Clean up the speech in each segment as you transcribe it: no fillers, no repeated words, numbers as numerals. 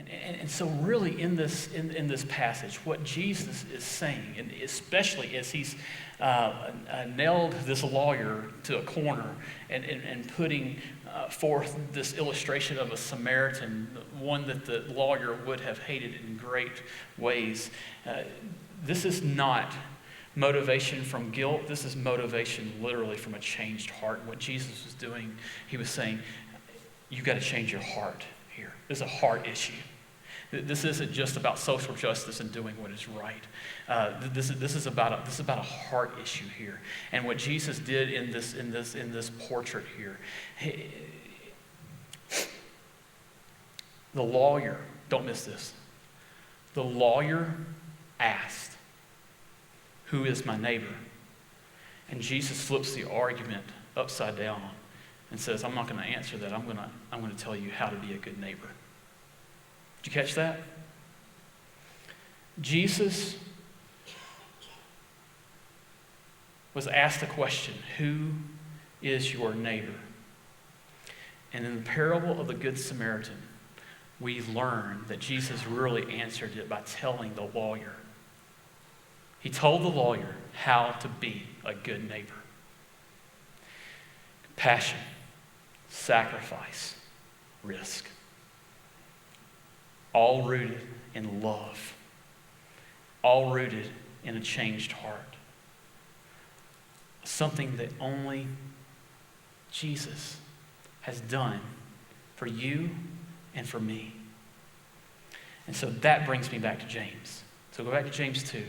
And so really in this passage, what Jesus is saying, and especially as he's nailed this lawyer to a corner and putting forth this illustration of a Samaritan, one that the lawyer would have hated in great ways, this is not motivation from guilt. This is motivation literally from a changed heart. What Jesus was doing, he was saying, you've got to change your heart here. This is a heart issue. This isn't just about social justice and doing what is right. This is about a heart issue here. And what Jesus did in this portrait here, the lawyer, don't miss this. The lawyer asked, "Who is my neighbor?" And Jesus flips the argument upside down and says, "I'm not going to answer that. I'm going to tell you how to be a good neighbor." Did you catch that? Jesus was asked the question, "Who is your neighbor?" And in the parable of the Good Samaritan, we learn that Jesus really answered it by telling the lawyer. He told the lawyer how to be a good neighbor. Compassion, sacrifice, risk. All rooted in love. All rooted in a changed heart. Something that only Jesus has done for you and for me. And so that brings me back to James. So go back to James 2.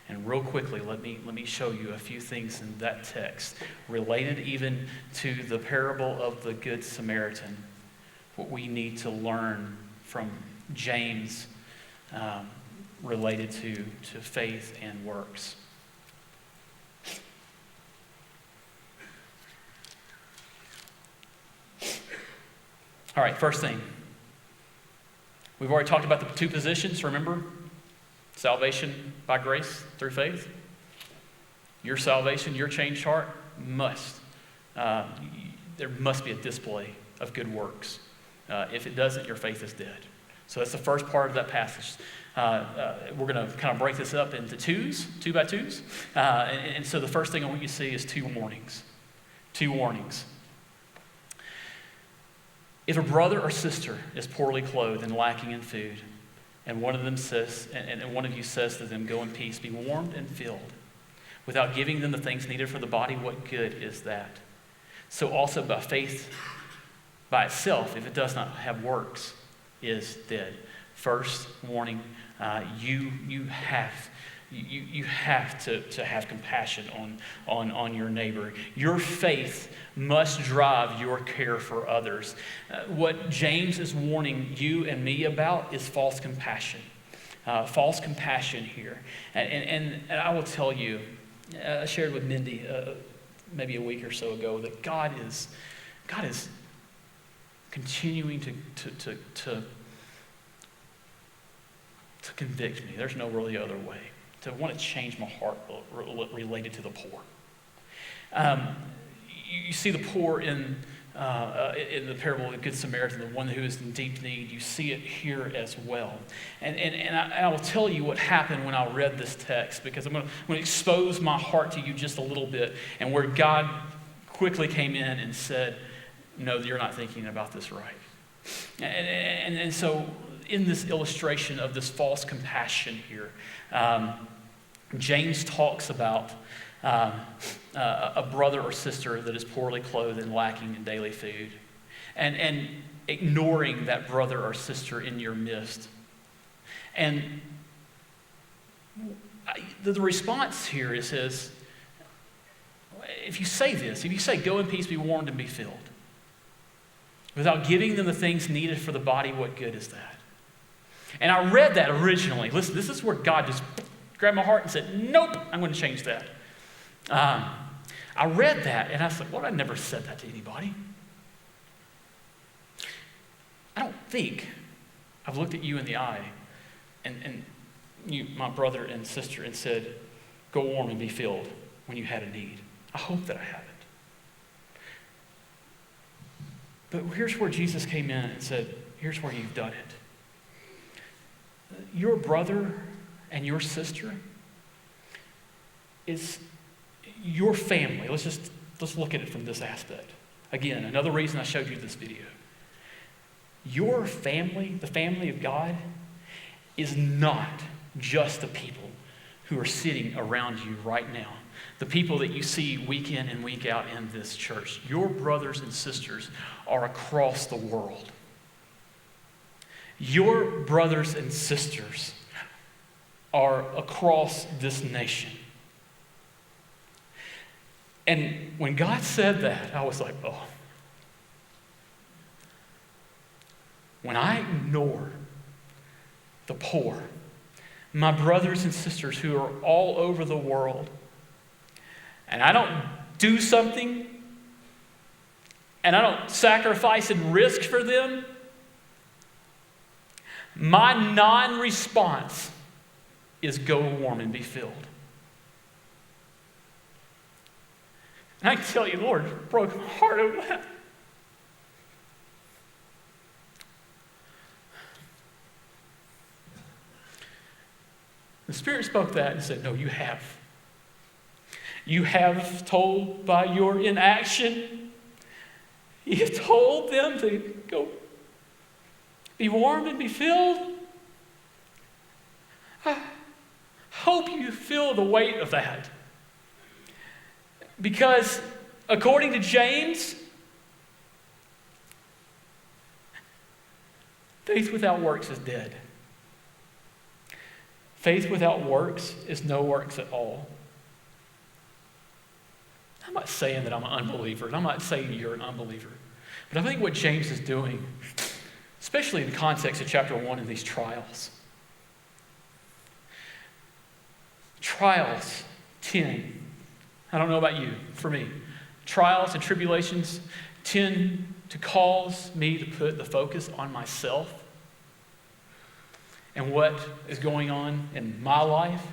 And real quickly, let me show you a few things in that text related even to the parable of the Good Samaritan, what we need to learn from James related to faith and works. All right, first thing. We've already talked about the two positions, remember? Salvation by grace through faith. Your salvation, your changed heart there must be a display of good works. If it doesn't, your faith is dead. So that's the first part of that passage. We're going to kind of break this up into two by twos. And so the first thing I want you to see is two warnings. Two warnings. If a brother or sister is poorly clothed and lacking in food, and one of them says, and one of you says to them, "Go in peace, be warmed and filled," without giving them the things needed for the body, what good is that? So also by faith by itself, if it does not have works, is dead. First warning, you have to have compassion on your neighbor. Your faith must drive your care for others. What James is warning you and me about is false compassion. False compassion here. And I will tell you, I shared with Mindy maybe a week or so ago that God is continuing to convict me. There's no really other way. To want to change my heart related to the poor. You see the poor in the parable of the Good Samaritan, the one who is in deep need. You see it here as well. And I will tell you what happened when I read this text, because I'm going to expose my heart to you just a little bit, and where God quickly came in and said, "No, you're not thinking about this right." And so in this illustration of this false compassion here, James talks about a brother or sister that is poorly clothed and lacking in daily food, and ignoring that brother or sister in your midst. And the response here is if you say this, if you say, "Go in peace, be warmed and be filled," without giving them the things needed for the body, what good is that? And I read that originally. Listen, this is where God just grabbed my heart and said, "Nope, I'm going to change that." I read that and I was like, "Well, I never said that to anybody." I don't think I've looked at you in the eye and you, my brother and sister, and said, "Go warm and be filled," when you had a need. I hope that I haven't. But here's where Jesus came in and said, "Here's where you've done it. your brother and your sister is your family. Let's look at it from this aspect. Again, another reason I showed you this video. Your family, the family of God, is not just the people who are sitting around you right now. The people that you see week in and week out in this church. Your brothers and sisters are across the world. Your brothers and sisters are across this nation. And when God said that, I was like, oh. When I ignore the poor, my brothers and sisters who are all over the world, and I don't do something, and I don't sacrifice and risk for them, my non-response is go warm and be filled. And I can tell you, Lord, broke my heart over that. The Spirit spoke that and said, no, you have. You have told by your inaction, you have told them to go be warmed and be filled. I hope you feel the weight of that. Because according to James, faith without works is dead. Faith without works is no works at all. I'm not saying that I'm an unbeliever, and I'm not saying you're an unbeliever. But I think what James is doing, especially in the context of chapter 1 and these trials. Trials tend, I don't know about you, for me, trials and tribulations tend to cause me to put the focus on myself and what is going on in my life,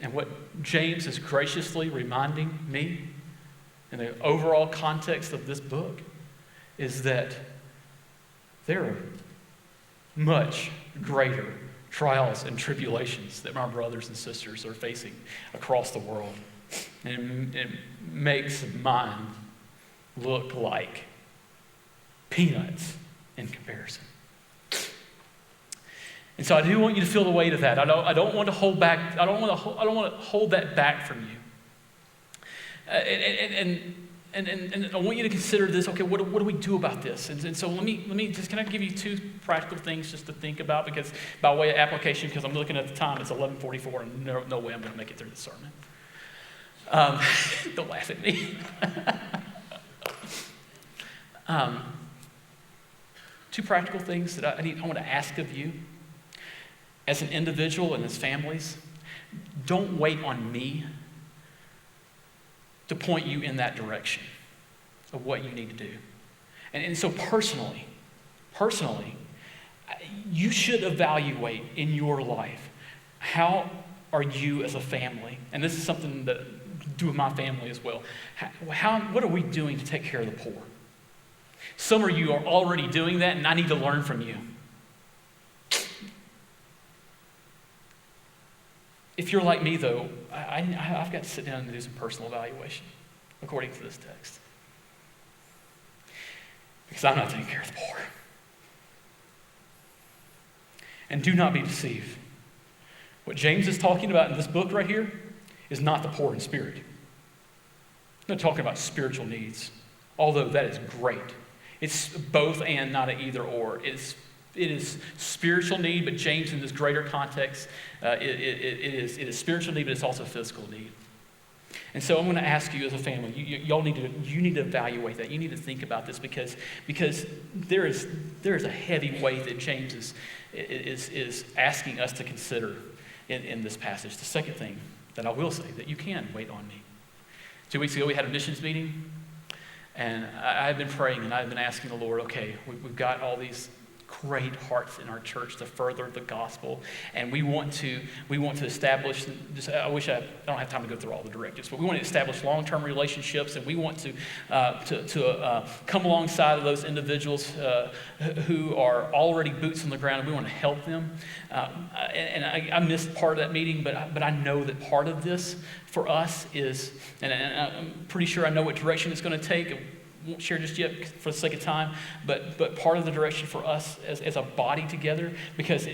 and what James is graciously reminding me in the overall context of this book is that there are much greater trials and tribulations that my brothers and sisters are facing across the world. And it makes mine look like peanuts in comparison. And so I do want you to feel the weight of that. I don't want to hold back. I don't want to hold that back from you. And I want you to consider this. Okay, what do we do about this? And so let me just, can I give you two practical things just to think about, because by way of application, because I'm looking at the time, it's 11:44, and no way I'm going to make it through the sermon. Don't laugh at me. Two practical things that I want to ask of you as an individual and as families. Don't wait on me to point you in that direction of what you need to do. And so personally, you should evaluate in your life, how are you as a family? And this is something that I do with my family as well. What are we doing to take care of the poor? Some of you are already doing that, and I need to learn from you. If you're like me, though, I've got to sit down and do some personal evaluation according to this text. Because I'm not taking care of the poor. And do not be deceived. What James is talking about in this book right here is not the poor in spirit. I'm not talking about spiritual needs, although that is great. It's both and, not an either or. It is spiritual need, but James, in this greater context, it is spiritual need, but it's also physical need. And so I'm going to ask you as a family, you need to evaluate that. You need to think about this because there is a heavy weight that James is asking us to consider in this passage. The second thing that I will say, that you can wait on me. 2 weeks ago we had a missions meeting, and I've been praying and I've been asking the Lord, okay, we've got all these great hearts in our church to further the gospel, and we want to establish. I wish I don't have time to go through all the directives, but we want to establish long-term relationships, and we want to come alongside of those individuals who are already boots on the ground, and we want to help them. I missed part of that meeting, but I know that part of this for us is, and I'm pretty sure I know what direction it's going to take. Won't share just yet for the sake of time, but part of the direction for us as a body together, because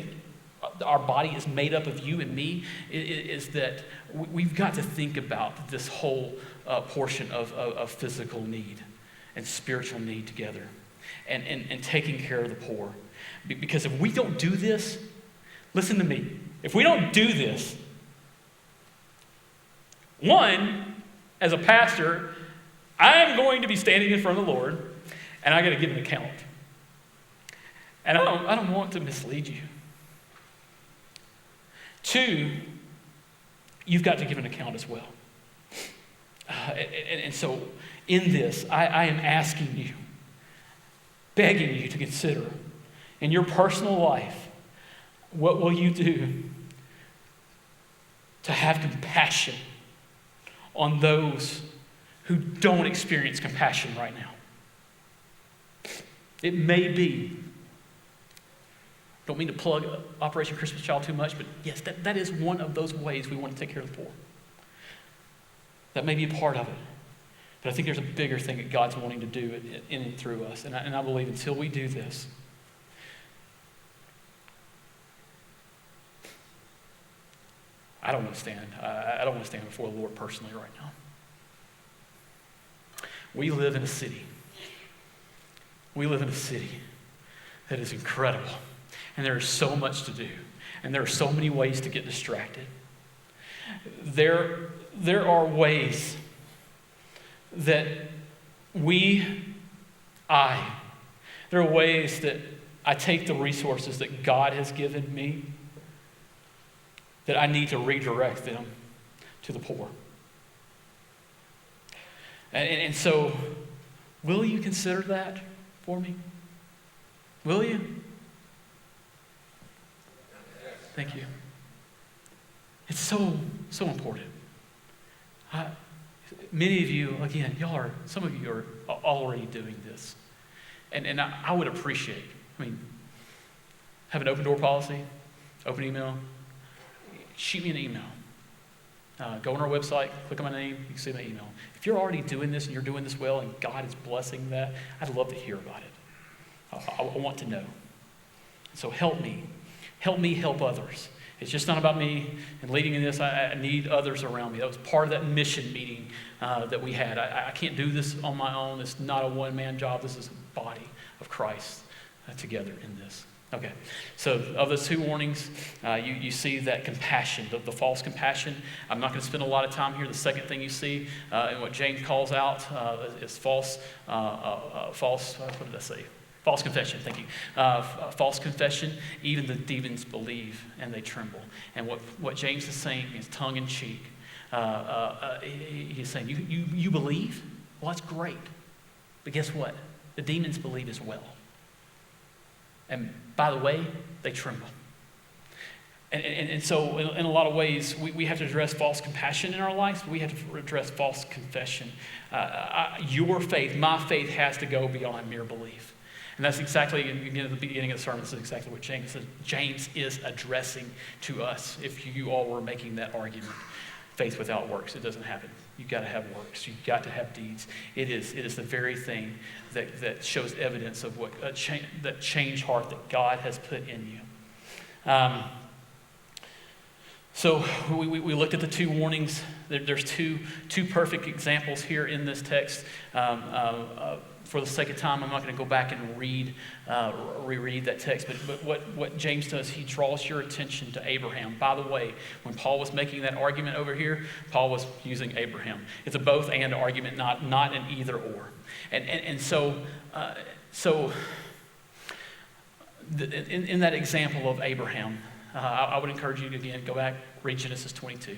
our body is made up of you and me, is that we've got to think about this whole portion of physical need and spiritual need together, and taking care of the poor. Because if we don't do this, listen to me, if we don't do this, one, as a pastor, I'm going to be standing in front of the Lord, and I got to give an account. And I don't want to mislead you. Two, you've got to give an account as well. And so in this, I am asking you, begging you to consider in your personal life, what will you do to have compassion on those who don't experience compassion right now? It may be, don't mean to plug Operation Christmas Child too much, but yes, that is one of those ways we want to take care of the poor. That may be a part of it. But I think there's a bigger thing that God's wanting to do in and through us. And I believe until we do this, I don't want to stand. I don't want to stand before the Lord personally right now. We live in a city. We live in a city that is incredible. And there is so much to do. And there are so many ways to get distracted. There are ways that there are ways that I take the resources that God has given me, that I need to redirect them to the poor. And so, will you consider that for me? Will you? Thank you. It's so important. Many of you, again, some of you are already doing this. And I would appreciate, have an open door policy, open email, shoot me an email. Go on our website, click on my name, you can see my email. If you're already doing this and you're doing this well and God is blessing that, I'd love to hear about it. I want to know. So help me help others. It's just not about me and leading in this. I need others around me. That was part of that mission meeting that we had. I can't do this on my own. It's not a one-man job. This is a body of Christ together in this. Okay, so of those two warnings, you see that compassion, the false compassion. I'm not going to spend a lot of time here. The second thing you see, and what James calls out, is false. What did I say? False confession. Thank you. False confession. Even the demons believe and they tremble. And what James is saying is tongue in cheek. He's saying, you believe? Well, that's great. But guess what? The demons believe as well. And by the way, they tremble. And so in a lot of ways, we have to address false compassion in our lives, but we have to address false confession. Your faith, my faith, has to go beyond mere belief. And that's exactly, again, at the beginning of the sermon, this is exactly what James says. James is addressing to us, if you all were making that argument. Faith without works, it doesn't happen. You've got to have works. You've got to have deeds. It is the very thing that shows evidence of what that changed heart that God has put in you. So we looked at the two warnings. There's two perfect examples here in this text. For the sake of time, I'm not going to go back and reread that text. But what James does, he draws your attention to Abraham. By the way, when Paul was making that argument over here, Paul was using Abraham. It's a both and argument, not an either or. And so in that example of Abraham, I would encourage you to, again, go back, read Genesis 22.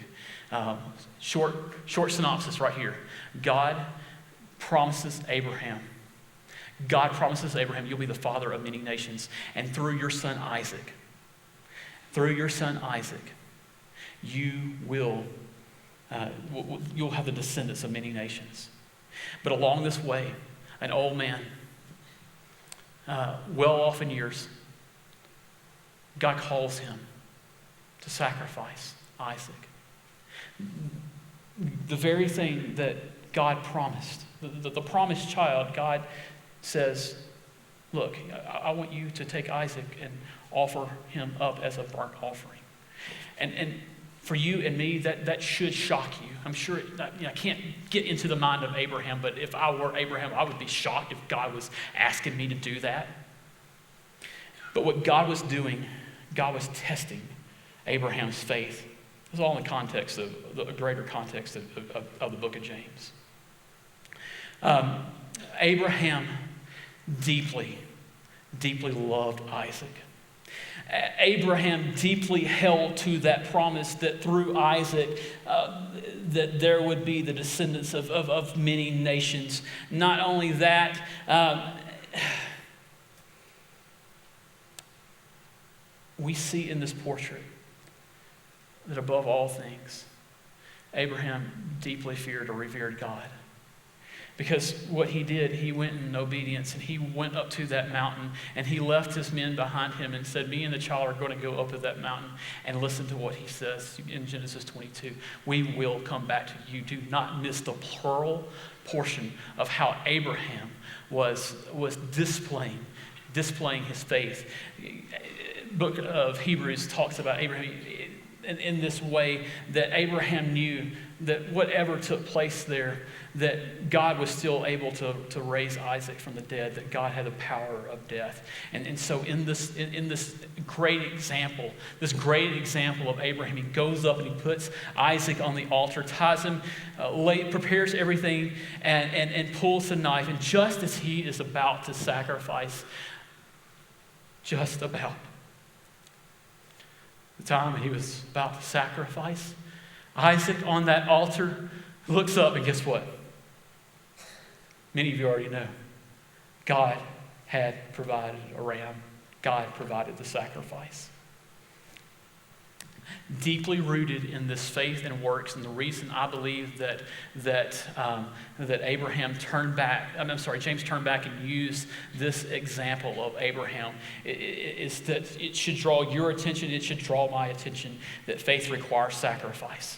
Short synopsis right here. God promises Abraham. God promises Abraham, you'll be the father of many nations. And through your son Isaac, you'll have the descendants of many nations. But along this way, an old man, well off in years, God calls him to sacrifice Isaac. The very thing that God promised, the promised child, God says, look, I want you to take Isaac and offer him up as a burnt offering. And for you and me, that should shock you. I'm sure, I can't get into the mind of Abraham, but if I were Abraham, I would be shocked if God was asking me to do that. But what God was doing, God was testing Abraham's faith. This is all in the context of the greater context of the book of James. Abraham deeply, deeply loved Isaac. Abraham deeply held to that promise that through Isaac, that there would be the descendants of many nations. Not only that, we see in this portrait that above all things, Abraham deeply feared or revered God. Because what he did, he went in obedience and he went up to that mountain and he left his men behind him and said, me and the child are going to go up to that mountain and listen to what he says in Genesis 22. We will come back to you. Do not miss the plural portion of how Abraham was displaying his faith. Book of Hebrews talks about Abraham in this way, that Abraham knew that whatever took place there, that God was still able to raise Isaac from the dead, that God had the power of death. And so in this great example of Abraham, he goes up and he puts Isaac on the altar, ties him, prepares everything, and pulls the knife. And just as he is about to sacrifice, just about the time he was about to sacrifice, Isaac on that altar looks up, and guess what? Many of you already know. God had provided a ram. God provided the sacrifice. Deeply rooted in this faith and works, and the reason I believe that James turned back and used this example of Abraham is that it should draw your attention, it should draw my attention, that faith requires sacrifice.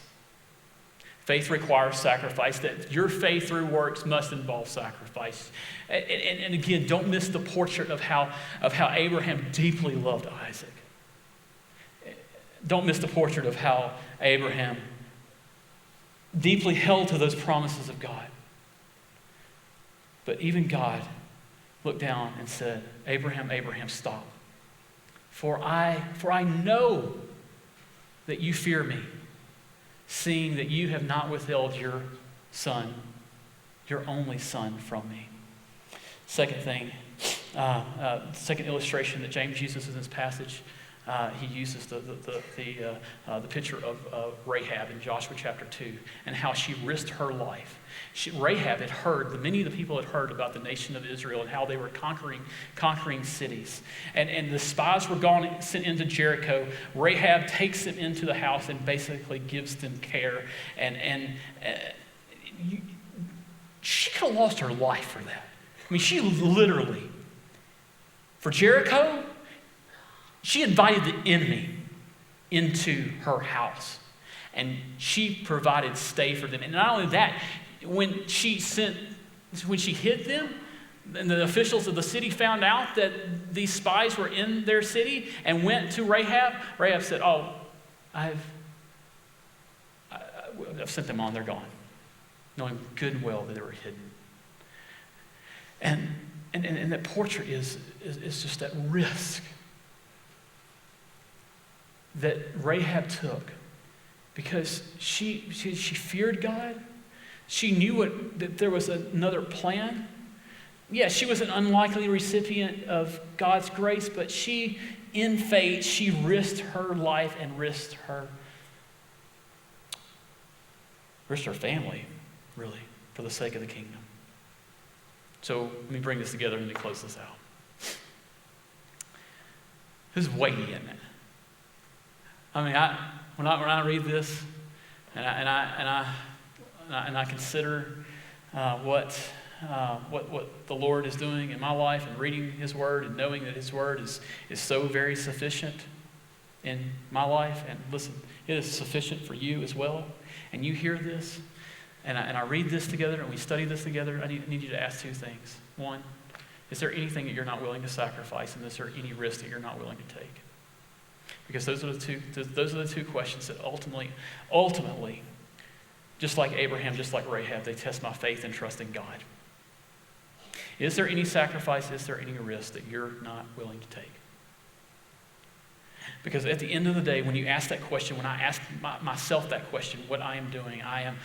Faith requires sacrifice, that your faith through works must involve sacrifice. And again, don't miss the portrait of how Abraham deeply loved Isaac. Don't miss the portrait of how Abraham deeply held to those promises of God. But even God looked down and said, Abraham, Abraham, stop. For I know that you fear me, seeing that you have not withheld your son, your only son, from me. Second thing, second illustration that James uses in this passage, he uses the picture of Rahab in Joshua chapter 2 and how she risked her life. Rahab had heard, many of the people had heard about the nation of Israel and how they were conquering cities. And the spies were sent into Jericho. Rahab takes them into the house and basically gives them care. And she could have lost her life for that. I mean, she literally, for Jericho, she invited the enemy into her house, and she provided stay for them. And not only that, when she hid them, and the officials of the city found out that these spies were in their city and went to Rahab, Rahab said, "Oh, I've sent them on. They're gone," knowing good and well that they were hidden. And that portrait is just that risk that Rahab took, because she feared God. She knew that there was another plan. Yeah, she was an unlikely recipient of God's grace, but she, in faith, she risked her life and risked her family, really, for the sake of the kingdom. So let me bring this together and let me close this out. This is weighty, isn't it? I mean, when I read this and I consider what the Lord is doing in my life and reading His Word and knowing that His Word is so very sufficient in my life, and listen, it is sufficient for you as well. And you hear this, and I read this together, and we study this together. I need you to ask two things. One, is there anything that you're not willing to sacrifice, and is there any risk that you're not willing to take? Because those are the two questions that ultimately, just like Abraham, just like Rahab, they test my faith and trust in God. Is there any sacrifice? Is there any risk that you're not willing to take? Because at the end of the day, when you ask that question, when I ask myself that question, what I am doing, I'm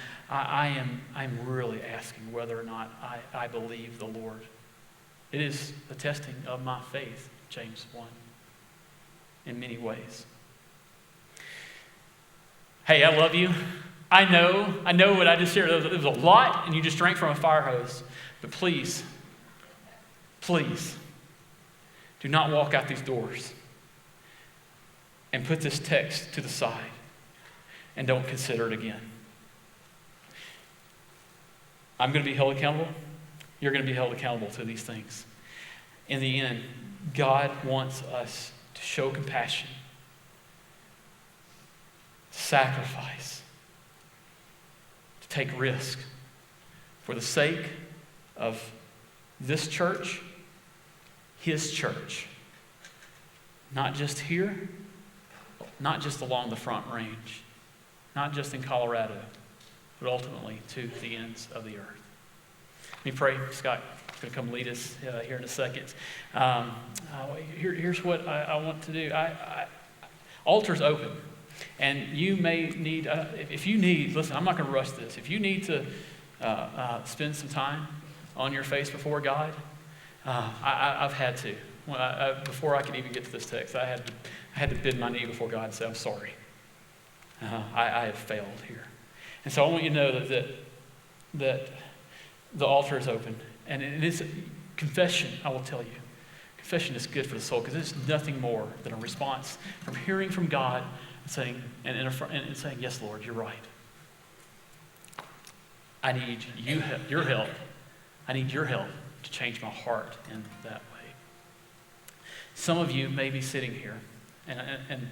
really asking whether or not I believe the Lord. It is a testing of my faith, James 1, in many ways. Hey, I love you. I know what I just shared. It was a lot, and you just drank from a fire hose. But please, do not walk out these doors and put this text to the side and don't consider it again. I'm going to be held accountable. You're going to be held accountable to these things. In the end, God wants us to show compassion, sacrifice, to take risk for the sake of this church, His church. Not just here, not just along the Front Range, not just in Colorado, but ultimately to the ends of the earth. Let me pray. Scott is going to come lead us here in a second. Here's what I want to do. Altar's open. And you may need, if you need, listen, I'm not going to rush this. If you need to spend some time on your face before God, I've had to. Before I could even get to this text, I had to bend my knee before God and say, I'm sorry. I have failed here. And so I want you to know that the altar is open. And it is confession, I will tell you. Confession is good for the soul because it's nothing more than a response from hearing from God and saying, yes, Lord, you're right. I need your help. I need your help to change my heart in that way. Some of you may be sitting here, and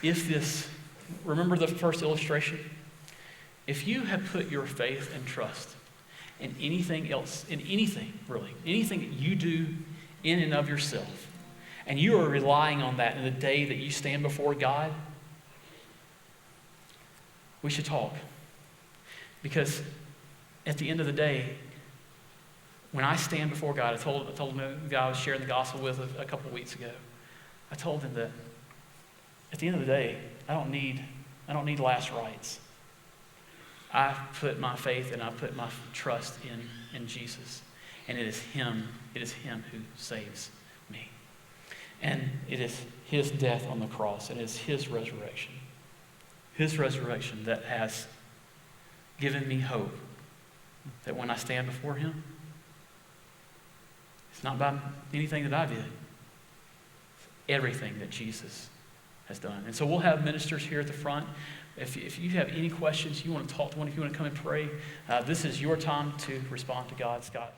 if this, remember the first illustration? If you have put your faith and trust in anything else, in anything really, anything that you do in and of yourself, and you are relying on that in the day that you stand before God, we should talk. Because at the end of the day, when I stand before God, I told the guy I was sharing the gospel with a couple of weeks ago, I told him that at the end of the day, I don't need last rites. I put my faith and I put my trust in Jesus. And it is Him who saves me. And it is His death on the cross, and it is His resurrection that has given me hope that when I stand before Him, it's not by anything that I did. It's everything that Jesus has done. And so we'll have ministers here at the front. If you have any questions, you want to talk to one, if you want to come and pray, this is your time to respond to God, Scott.